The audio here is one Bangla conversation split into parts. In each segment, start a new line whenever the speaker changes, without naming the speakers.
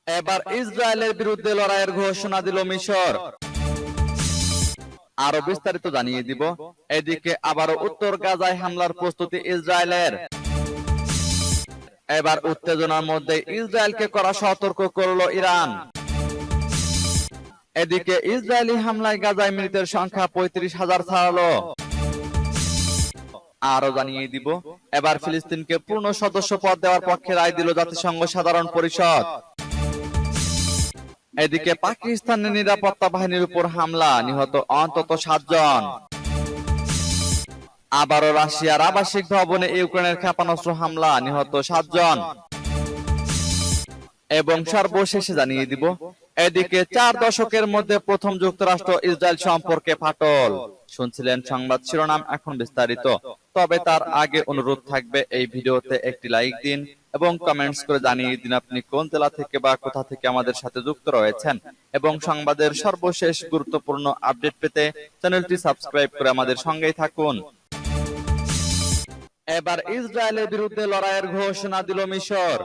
এবার ইসরায়েলের বিরুদ্ধে লড়াইয়ের ঘোষণা দিল মিশর। আরো বিস্তারিত জানিয়ে দিব। এদিকে আবারও উত্তর গাজায় হামলার প্রস্তুতি ইসরায়েলের। এবার উত্তেজনার মধ্যে ইসরায়েলকে করা সতর্ক করল ইরান। এদিকে ইসরায়েলি হামলায় গাজায় মৃতের সংখ্যা ৩৫,০০০ ছাড়ালো। আরো জানিয়ে দিব, এবার ফিলিস্তিনকে পূর্ণ সদস্য পদ দেওয়ার পক্ষে রায় দিল জাতিসংঘ সাধারণ পরিষদ। এদিকে পাকিস্তানের নিরাপত্তা বাহিনীর উপর হামলা, নিহত অন্তত ৭ জন। আবারও রাশিয়ার আবাসিক ভবনে ইউক্রেনের ক্ষেপণাস্ত্র হামলা, নিহত ৭ জন। এবং সর্বশেষে জানিয়ে দিব, এদিকে ৪ দশকের মধ্যে প্রথম যুক্তরাষ্ট্র ইসরায়েল সম্পর্কে ফাটল। শুনছিলেন সংবাদ শিরোনাম, এখন বিস্তারিত। তবে তার আগে অনুরোধ থাকবে, এই ভিডিওতে একটি লাইক দিন এবং কমেন্টস করে জানিয়ে দিন আপনি কোন জেলা থেকে বা কোথা থেকে আমাদের সাথে যুক্ত রয়েছেন। এবং সংবাদের সর্বশেষ গুরুত্বপূর্ণ আপডেট পেতে চ্যানেলটি সাবস্ক্রাইব করে আমাদের সঙ্গেই থাকুন। এবার ইসরায়েলের বিরুদ্ধে লড়াইয়ের ঘোষণা দিল মিশর।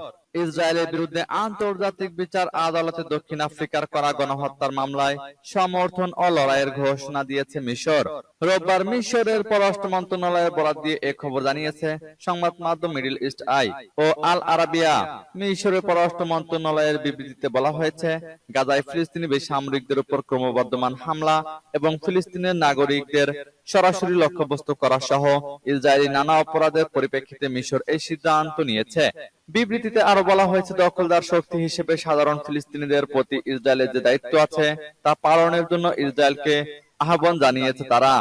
ইসরায়েলের বিরুদ্ধে আন্তর্জাতিক বিচার আদালতে দক্ষিণ আফ্রিকার করা গণহত্যার মামলায় সমর্থন ও লড়াইয়ের ঘোষণা দিয়েছে মিশর। রোববার মিশরের পররাষ্ট্র মন্ত্রণালয়ের বরাত দিয়ে এ খবর জানিয়েছে সংবাদ মাধ্যম মিডল ইস্ট আই ও আল আরাবিয়া। মিশরের পররাষ্ট্র মন্ত্রণালয়ের বিবৃতিতে বলা হয়েছে, গাজায় ফিলিস্তিনি বেসামরিকদের উপর ক্রমবর্ধমান হামলা এবং ফিলিস্তিনের নাগরিকদের সরাসরি লক্ষ্যবস্তু করা সহ ইসরায়েলি নানা অপরাধের পরিপ্রেক্ষিতে মিশর এই সিদ্ধান্ত নিয়েছে। বিবৃতিতে আরো বলা হয়েছে, দখলদার শক্তি হিসেবে সাধারণ ফিলিস্তিনিদের প্রতি ইসরায়েলের যে দায়িত্ব আছে তা পালনের জন্য ইসরায়েলকে আহ্বান জানিয়েছে তারা।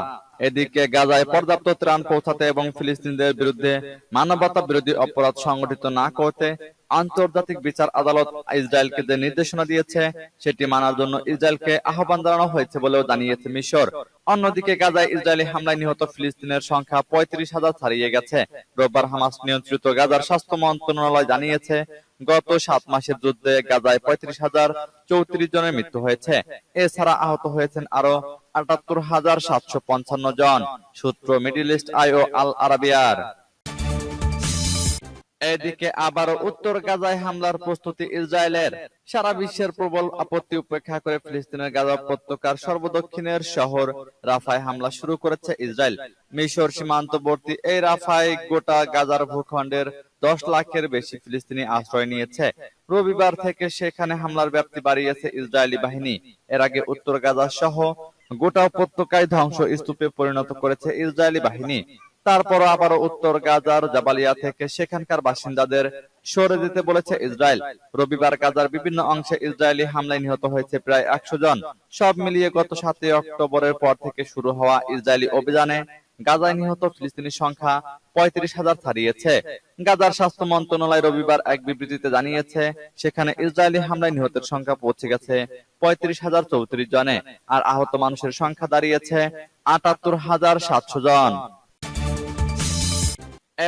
এদিকে গাজায় পর্যাপ্ত ত্রাণ পৌঁছাতে এবং ফিলিস্তিনিদের বিরুদ্ধে মানবতা বিরোধী অপরাধ সংগঠিত না করতে আন্তর্জাতিক বিচার আদালত ইসরায়েলকে যে নির্দেশনা দিয়েছে সেটি মানার জন্য ইসরায়েলকে আহ্বান জানানো হয়েছে বলেও জানিয়েছে মিশর। অন্যদিকে গাজায় ইসরায়েলি হামলায় নিহত ফিলিস্তিনের সংখ্যা ৩৫,০০০ ছাড়িয়ে গেছে। রোববার হামাস নিয়ন্ত্রিত গাজার স্বাস্থ্য মন্ত্রণালয় জানিয়েছে, গত ৭ মাসের যুদ্ধে গাজায় ৩৫,০৩৪ জনের মৃত্যু হয়েছে। এছাড়া আহত হয়েছেন আরো ৭৮,৭৫৫ জন। সূত্র মিডল ইস্ট আই ও আল আরাবিয়ার। এদিকে আবারও উত্তর গাজায় হামলার প্রস্তুতি ইসরায়েলের। সারা বিশ্বের প্রবল আপত্তি উপেক্ষা করে ফিলিস্তিনের গাজা উপত্যকার সর্বদক্ষিণের শহর রাফায় হামলা শুরু করেছে ইসরায়েল। মিশর সীমান্তবর্তী এই রাফায় গোটা গাজার ভূখণ্ডের ১০ লাখের বেশি ফিলিস্তিনি আশ্রয় নিয়েছে। রবিবার থেকে সেখানে হামলার ব্যাপ্তি বাড়িয়েছে ইসরায়েলি বাহিনী। এর আগে উত্তর গাজা সহ গোটা উপত্যকায় ধ্বংসস্তূপে পরিণত করেছে ইসরায়েলি বাহিনী। তারপর আবারও উত্তর গাজার জাবালিয়া থেকে সেখানকার বাসিন্দাদের সরে যেতে বলেছে ইসরায়েল। রবিবার গাজার বিভিন্ন অংশে ইসরায়েলি হামলায় নিহত হয়েছে প্রায় ১০০ জন। সব মিলিয়ে গত ৭ই অক্টোবরের পর থেকে শুরু হওয়া ইসরায়েলি অভিযানে গাজায় নিহত ফিলিস্তিনি সংখ্যা ৩৫,০০০ ছাড়িয়েছে। গাজার স্বাস্থ্য মন্ত্রণালয় রবিবার এক বিবৃতিতে জানিয়েছে, সেখানে ইসরায়েলি হামলায় নিহতের সংখ্যা পৌঁছে গেছে ৩৫,০৩৪ জনে, আর আহত মানুষের সংখ্যা দাঁড়িয়েছে ৭৮,৭০০ জন।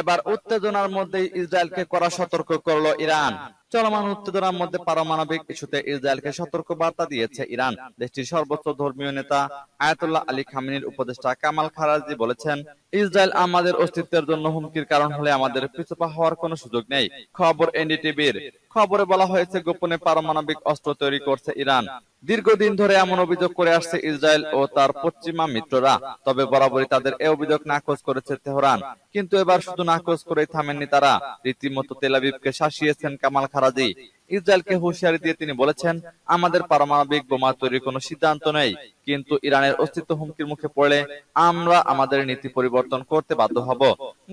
এবার উত্তেজনার মধ্যে ইসরায়েলকে কড়া সতর্ক করল ইরান। চলমান উত্তেজনার মধ্যে পারমাণবিক ইস্যুতে ইসরায়েলকে সতর্ক বার্তা দিয়েছে ইরান। দেশটির সর্বোচ্চ ধর্মীয় নেতা আয়াতুল্লাহ আলী খামেনির উপদেষ্টা কামাল খারাজি বলেছেন, ইসরায়েল আমাদের অস্তিত্বের জন্য হুমকির কারণ হলে আমাদের পিছুপা হওয়ার কোনো সুযোগ নেই। খবর এনডিটিভির। খবরে বলা হয়েছে, গোপনে পারমাণবিক অস্ত্র তৈরি করছে ইরান। দীর্ঘদিন ধরে এমন অভিযোগ করে আসছে ইসরায়েল ও তার পশ্চিমা মিত্ররা। তবে বরাবরই তাদের এ অভিযোগ নাকচ করেছে তেহরান। কিন্তু এবার শুধু নাকচ করেই থামেননি তারা, রীতিমতো তেল আবিবকে শাসিয়েছেন কামাল খারাজি। ইসরায়েলকে হুঁশিয়ারি দিয়ে তিনি বলেছেন, আমাদের পারমাণবিক বোমা তৈরির কোনো সিদ্ধান্ত নেই, কিন্তু ইরানের অস্তিত্ব হুমকির মুখে পড়লে আমরা আমাদের নীতি পরিবর্তন করতে বাধ্য হব।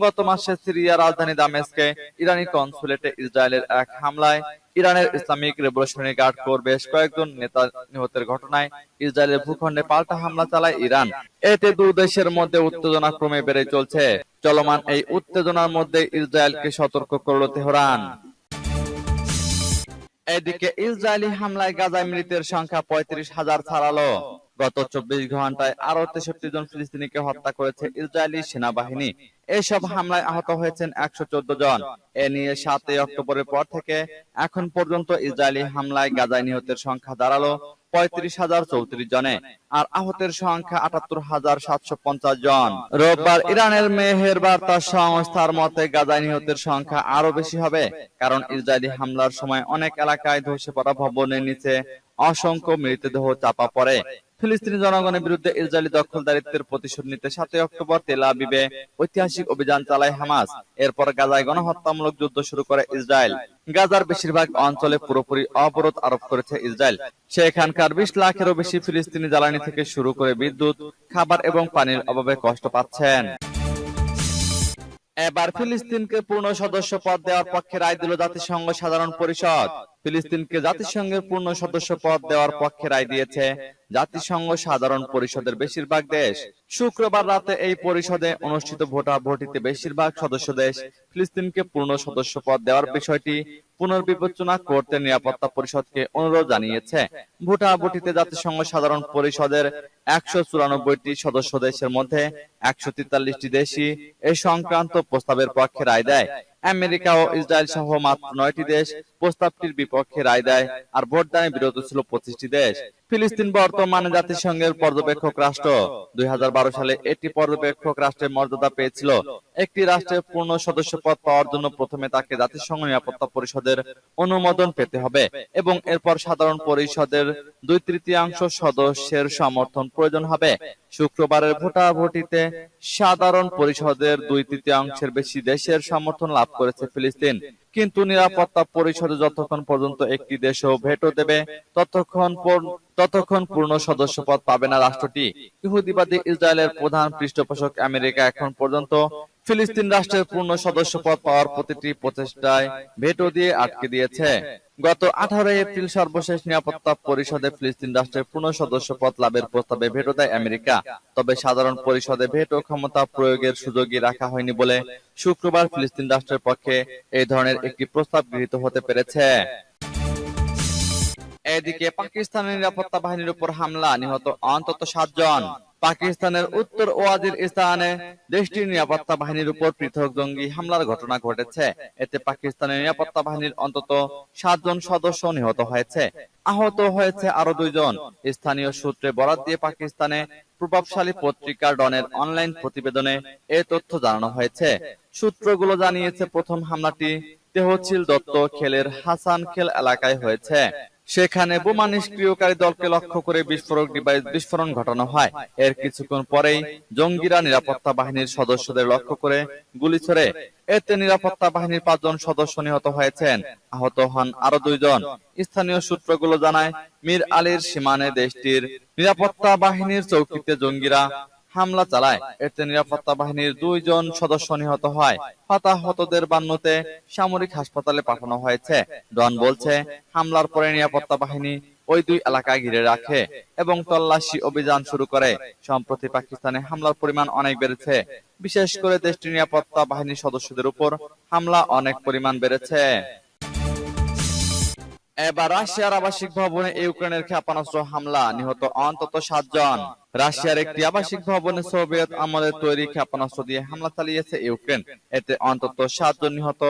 গত মাসে সিরিয়ার রাজধানী দামেস্কে ইরানি কনসুলেটে ইসরায়েলের এক হামলায় ইরানের ইসলামিক রেভলিউশনারি গার্ড কোর বেশ কয়েকজন নেতা নিহতের ঘটনায় ইসরায়েলের ভূখণ্ডে পাল্টা হামলা চালায় ইরান। এতে দুই দেশের মধ্যে উত্তেজনা ক্রমে বেড়ে চলছে। চলমান এই উত্তেজনার মধ্যে ইসরায়েলকে সতর্ক করল তেহরান। এদিকে ইসরায়েলি হামলায় গাজায় মৃতের সংখ্যা ৩৫,০০০ ছাড়ালো। গত ২৪ ঘন্টায় আরো ৬৩ জন ফিলিস্তিনিকে হত্যা করেছে ইসরায়েলি সেনাবাহিনী। এসব হামলায় আহত হয়েছেন ১১৪ জন। এ নিয়ে ৭ই অক্টোবরের পর থেকে এখন পর্যন্ত ইসরায়েলি হামলায় গাজায় নিহতের সংখ্যা দাঁড়ালো 35,034 জনে, আর আহতের সংখ্যা 78,750 জন। রোববার ইরানের মেহের বার্তা সংস্থার মতে গাজায় নিহতের সংখ্যা আরো বেশি হবে, কারণ ইসরায়েলি হামলার সময় অনেক এলাকায় ধসে পড়া ভবনের নিচে অসংখ্য মৃতদেহ চাপা পড়ে। ফিলিস্তিনি জনগণের বিরুদ্ধে ইসরায়েলি দখলদারিত্বের প্রতিশোধ নিতে 7 অক্টোবর তেল আবিবে ঐতিহাসিক অভিযান চালায় হামাস। এরপর গাজায় গণহত্যামূলক যুদ্ধ শুরু করে ইসরায়েল। গাজার বেশিরভাগ অঞ্চলে পুরোপুরি অবরোধ আরোপ করেছে ইসরায়েল। সেখানকার 20 লাখেরও বেশি ফিলিস্তিনি জ্বালানি থেকে শুরু করে বিদ্যুৎ, খাবার এবং পানির অভাবে কষ্ট পাচ্ছেন। এবার ফিলিস্তিনকে পূর্ণ সদস্য পদ দেওয়ার পক্ষে রায় দিল জাতিসংঘ সাধারণ পরিষদ। ফিলিস্তিনকে জাতিসংঘের পূর্ণ সদস্য পদ দেওয়ার পক্ষে রায় দিয়েছে জাতিসংঘ সাধারণ পরিষদের বেশিরভাগ দেশ। শুক্রবার রাতে এই পরিষদে অনুষ্ঠিত ভোটাভুটিতে বেশিরভাগ সদস্য দেশ ফিলিস্তিনকে পূর্ণ সদস্য পদ দেওয়ার বিষয়টি পুনর্বিবেচনা করতে নিরাপত্তা পরিষদকে অনুরোধ জানিয়েছে। ভোটাভুটিতে জাতিসংঘ সাধারণ পরিষদের 194টি সদস্য দেশের মধ্যে 143টি দেশই এই সংক্রান্ত প্রস্তাবের পক্ষে রায় দেয়। আমেরিকা ও ইসরায়েল সহ মাত্র 9টি দেশ প্রস্তাবটির বিপক্ষে রায় দেয়, আর ভোটদানে বিরত ছিল 25টি দেশ। ফিলিস্তিন বর্তমানে জাতিসংঘের পর্যবেক্ষক রাষ্ট্র। 2012 সালে এটি পর্যবেক্ষক রাষ্ট্রের মর্যাদা পেয়েছিল। একটি রাষ্ট্রের পূর্ণ সদস্য পদ পাওয়ার জন্য প্রথমে তাকে জাতিসংঘ নিরাপত্তা পরিষদের অনুমোদন পেতে হবে এবং এরপর সাধারণ পরিষদের 2/3 সদস্যের সমর্থন প্রয়োজন হবে। শুক্রবারের ভোটাভুটিতে সাধারণ পরিষদের 2/3 বেশি দেশের সমর্থন লাভ করেছে ফিলিস্তিন, কিন্তু নিরাপত্তা পরিষদে যতক্ষণ পর্যন্ত একটি দেশও ভেটো দেবে ততক্ষণ পূর্ণ সদস্য পদ পাবে না রাষ্ট্রটি। ইহুদিবাদী ইসরায়েলের প্রধান পৃষ্ঠপোষক আমেরিকা এখন পর্যন্ত ফিলিস্তিন রাষ্ট্রের পূর্ণ সদস্য পদ পাওয়ার প্রতিটি প্রচেষ্টায় ভেটো দিয়ে আটকে দিয়েছে। গত 18 এপ্রিল সর্বশেষ নিরাপত্তা পরিষদে ফিলিস্তিন রাষ্ট্রের পূর্ণ সদস্য পদ লাভের প্রস্তাবে ভেটো দেয় আমেরিকা। তবে সাধারণ পরিষদে ভেটো ক্ষমতা প্রয়োগের সুযোগই রাখা হয়নি বলে শুক্রবার ফিলিস্তিন রাষ্ট্রের পক্ষে এই ধরনের একটি প্রস্তাব গৃহীত হতে পেরেছে। এদিকে পাকিস্তানের নিরাপত্তা বাহিনীর উপর হামলা, নিহত অন্তত 7 জন। পাকিস্তানের উত্তর ওয়াজিরিস্তানে দেশটির নিরাপত্তা বাহিনীর উপর পৃথক জঙ্গি হামলার ঘটনা ঘটেছে। এতে পাকিস্তানের নিরাপত্তা বাহিনীর অন্তত 7 জন সদস্য নিহত হয়েছে। আহত হয়েছে আরো 2 জন। স্থানীয় সূত্রে বরাত দিয়ে পাকিস্তানে প্রভাবশালী পত্রিকা ডনের অনলাইন প্রতিবেদনে এই তথ্য জানানো হয়েছে। সূত্রগুলো জানিয়েছে প্রথম হামলাটি তেহসিল দত্ত খেলের হাসান খেল এলাকায় হয়েছে। সেখানে বোমা নিষ্ক্রিয়কারী দলকে লক্ষ্য করে বিস্ফোরক ডিভাইস বিস্ফোরণ ঘটানো হয়। এর কিছুক্ষণ পরেই জঙ্গিরা নিরাপত্তা বাহিনীর সদস্যদের লক্ষ্য করে গুলি ছোড়ে। এতে নিরাপত্তা বাহিনীর 5 জন সদস্য নিহত হয়েছেন। আহত হন আরো 2 জন। স্থানীয় সূত্রগুলো জানায় মীর আলীর সীমানে দেশটির নিরাপত্তা বাহিনীর চৌকিতে জঙ্গিরা হামলা চালায়। এতে নিরাপত্তা বাহিনীর 2 জন সদস্য নিহত হয়। হতাহতদের বান্নুতে সামরিক হাসপাতালে পাঠানো হয়েছে। ডন বলছে, হামলার পরে নিরাপত্তা বাহিনী ওই 2 এলাকায় ঘিরে রাখে এবং তল্লাশি অভিযান শুরু করে। সম্প্রতি পাকিস্তানে হামলার পরিমাণ অনেক বেড়েছে, বিশেষ করে দেশটির নিরাপত্তা বাহিনীর সদস্যদের উপর হামলা অনেক পরিমাণ বেড়েছে। এবার রাশিয়ার আবাসিক ভবনে ইউক্রেনের ক্ষেপণাস্ত্র হামলা, নিহত অন্তত 7 জন। রাশিয়ার একটি আবাসিক ভবনে সোভিয়েত আমলের তৈরি ক্ষেপণাস্ত্র দিয়ে হামলা চালিয়েছে ইউক্রেন। এতে অন্তত 7 জন নিহত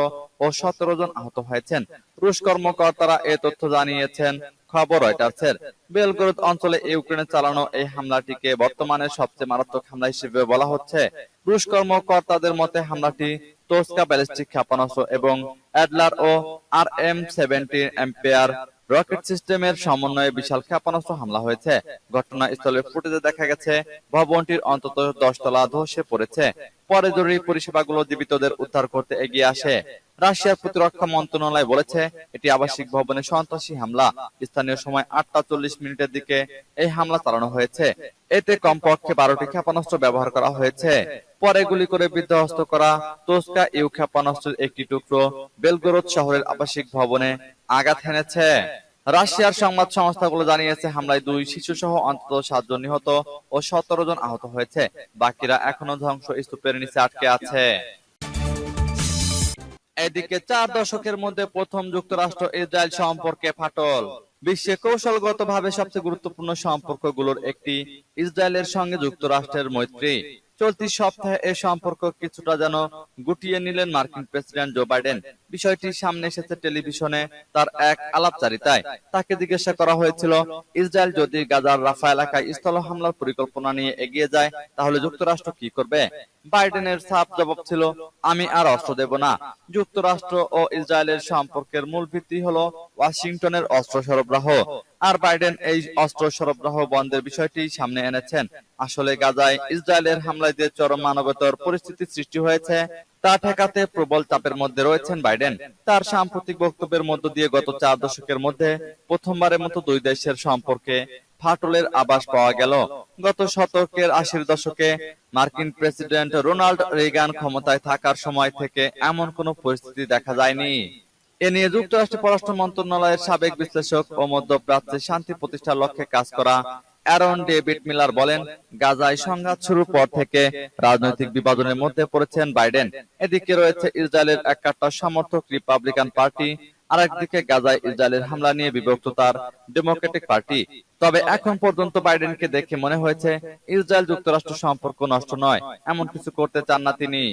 ও 17 জন আহত হয়েছেন। রুশ কর্মকর্তারা এ তথ্য জানিয়েছেন খবর রয়টার্সের। বেলগরদ অঞ্চলে ইউক্রেনে চালানো এই হামলাটিকে বর্তমানে সবচেয়ে মারাত্মক হামলা হিসেবে বলা হচ্ছে। রুশ কর্মকর্তাদের মতে হামলাটি তোস্কা ব্যালিস্টিক ক্ষেপণাস্ত্র এবং অ্যাডলার ও RM-17 এম্পেয়ার রকেট সিস্টেমের সমন্বয়ে বিশাল ক্ষেপণাস্ত্র হামলা হয়েছে। ঘটনাস্থলের ফুটেজে দেখা গেছে ভবনটির অন্তত 10 তলা ধসে পড়েছে। পরে জরুরি পরিষেবাগুলো জীবিতদের উদ্ধার করতে এগিয়ে আসে। রাশিয়ার প্রতিরক্ষা মন্ত্রণালয় বলেছে এটি আবাসিক ভবনে সন্ত্রাসী হামলা। স্থানীয় সময় 8টা 40 দিকে এই হামলা চালানো হয়েছে। এতে কমপক্ষে 12টি ক্ষেপণাস্ত্র ব্যবহার করা হয়েছে। পরে গুলি করে বিধ্বস্ত করা তোস্কা ইউ ক্ষেপণাস্ত্রের একটি টুকরো বেলগরদ শহরের আবাসিক ভবনে আঘাত হেনেছে। রাশিয়ার সংবাদ সংস্থাগুলো জানিয়েছে হামলায় 2 শিশু সহ অন্তত 7 জন নিহত ও 17 জন আহত হয়েছে। বাকিরা এখনো ধ্বংসস্তূপের নিচে আটকে আছে। এদিকে 4 দশকের মধ্যে প্রথম যুক্তরাষ্ট্র ইসরায়েল সম্পর্কে ফাটল। বিশ্বে কৌশলগতভাবে সবচেয়ে গুরুত্বপূর্ণ সম্পর্কগুলোর একটি ইসরায়েলের সঙ্গে যুক্তরাষ্ট্রের মৈত্রী। চলতি সপ্তাহে এই সম্পর্ক কিছুটা যেন গুটিয়ে নিলেন মার্কিন প্রেসিডেন্ট জো বাইডেন। বিষয়টি সামনে এসেছে টেলিভিশনে তার এক আলাপচারিতায়। তাকে জিজ্ঞাসা করা হয়েছিল, ইসরায়েল যদি গাজার রাফা এলাকায় স্থল হামলার পরিকল্পনা নিয়ে এগিয়ে যায় তাহলে যুক্তরাষ্ট্র কি করবে। বাইডেনের সাফ জবাব ছিল, আমি আর অস্ত্র দেব না। যুক্তরাষ্ট্র ও ইসরায়েলের সম্পর্কের মূল ভিত্তি হলো ওয়াশিংটনের অস্ত্র সরবরাহ। আর বাইডেন এই অস্ত্র সরবরাহ বন্ধের বিষয়টি সামনে এনেছেন। আসলে গাজায় ইসরায়েলের হামলায় যে চরম মানবতার পরিস্থিতি সৃষ্টি হয়েছে তা ঠেকাতে প্রবল চাপের মধ্যে রয়েছেন বাইডেন। তার সাম্প্রতিক বক্তব্যের মধ্য দিয়ে গত 4 দশকের মধ্যে প্রথমবারের মতো দুই দেশের সম্পর্কে ফাটলের আভাস পাওয়া গেল। গত শতকের 80-র দশকে মার্কিন প্রেসিডেন্ট রোনাল্ড রেগান ক্ষমতায় থাকার সময় থেকে এমন কোনো পরিস্থিতি দেখা যায়নি। এ নিয়ে যুক্তরাষ্ট্রের পররাষ্ট্র মন্ত্রণালয়ের সাবেক বিশ্লেষক ও মধ্যপ্রাচ্যে শান্তি প্রতিষ্ঠার লক্ষ্যে কাজ করা অ্যারন ডেভিড মিলার বলেন, গাজায় সংঘাত শুরুর পর থেকে রাজনৈতিক বিভাজনের মধ্যে পড়েছেন বাইডেন। এদিকে রয়েছে ইসরায়েলের একাত্তর সমর্থক রিপাবলিকান পার্টি, আর একদিকে গাজায় ইসরায়েলের হামলা নিয়ে বিভক্ত তার ডেমোক্রেটিক পার্টি। তবে এখন পর্যন্ত বাইডেনকে দেখে মনে হয়েছে ইসরায়েল যুক্তরাষ্ট্র সম্পর্ক নষ্ট নয়, এমন কিছু করতে চান না তিনি।